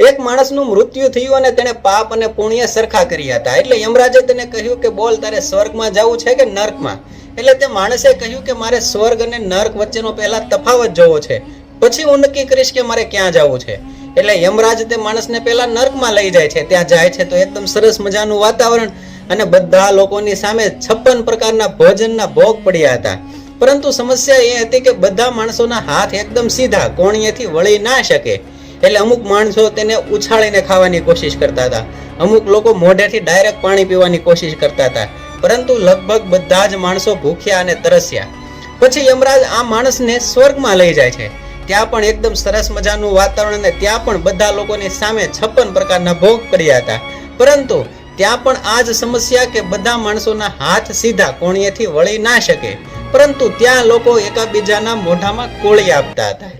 એક માણસનું મૃત્યુ થયું અને તેણે પાપ અને પુણ્ય સરખા કર્યા હતા. એટલે યમરાજે તેને કહ્યું કે બોલ, તારે સ્વર્ગમાં જવું છે કે નર્કમાં? એટલે તે માણસે કહ્યું કે મારે સ્વર્ગ અને નર્ક વચ્ચેનો પહેલા તફાવત જોવો છે, પછી હું નક્કી કરીશ કે મારે ક્યાં જવું છે. એટલે યમરાજ તે માણસને પહેલા નર્કમાં લઈ જાય છે. ત્યાં જાય છે તો એકદમ સરસ મજાનું વાતાવરણ અને બધા લોકોની સામે 56 પ્રકારના ભોજનના ભોગ પડ્યા હતા. પરંતુ સમસ્યા એ હતી કે બધા માણસોના હાથ એકદમ સીધા, કોણીએથી વળી ના શકે. એટલે અમુક માણસો તેને ઉછાળીને ખાવાની કોશિશ કરતા હતા, અમુક લોકો મોઢેથી ડાયરેક્ટ પાણી પીવાની કોશિશ કરતા હતા. પરંતુ લગભગ બધા જ માણસો ભૂખ્યા અને તરસ્યા. પછી યમરાજ આ માણસને સ્વર્ગમાં લઈ જાય છે. ત્યાં પણ એકદમ સરસ મજાનું વાતાવરણ અને ત્યાં પણ બધા લોકોની સામે 56 પ્રકારના ભોગ પડ્યા હતા. પરંતુ ત્યાં પણ આ જ સમસ્યા કે બધા માણસોના હાથ સીધા, કોણીએથી વળી ના શકે. પરંતુ ત્યાં લોકો એકાબીજાના મોઢામાં કોળી આપતા હતા.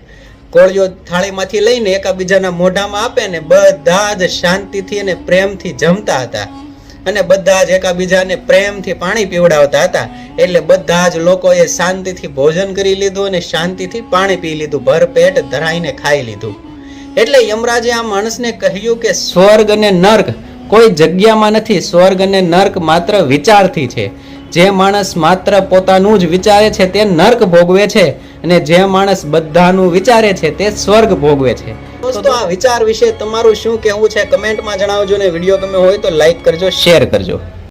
કોળીઓ થાળીમાંથી લઈને એકાબીજાના મોઢામાં આપે ને બધા જ શાંતિથી અને પ્રેમથી જમતા હતા અને બધા જ એકાબીજાને પ્રેમથી પાણી પીવડાવતા હતા. એટલે બધા જ લોકોએ શાંતિથી ભોજન કરી લીધું અને શાંતિથી પાણી પી લીધું, ભરપેટ ધરાઈને ખાઈ લીધું. એટલે યમરાજે આ માણસને કહ્યું કે સ્વર્ગ અને નર્ક કોઈ જગ્યામાં નથી, સ્વર્ગ અને નર્ક માત્ર વિચારથી છે. જે માણસ માત્ર પોતાનું જ વિચારે છે તે નર્ક ભોગવે છે અને જે માણસ બધાનું વિચારે છે તે સ્વર્ગ ભોગવે છે. દોસ્તો, આ વિચાર વિશે તમારું શું કહેવું છે કમેન્ટમાં જણાવજો ને વિડીયો ગમે હોય તો લાઈક કરજો, શેર કરજો.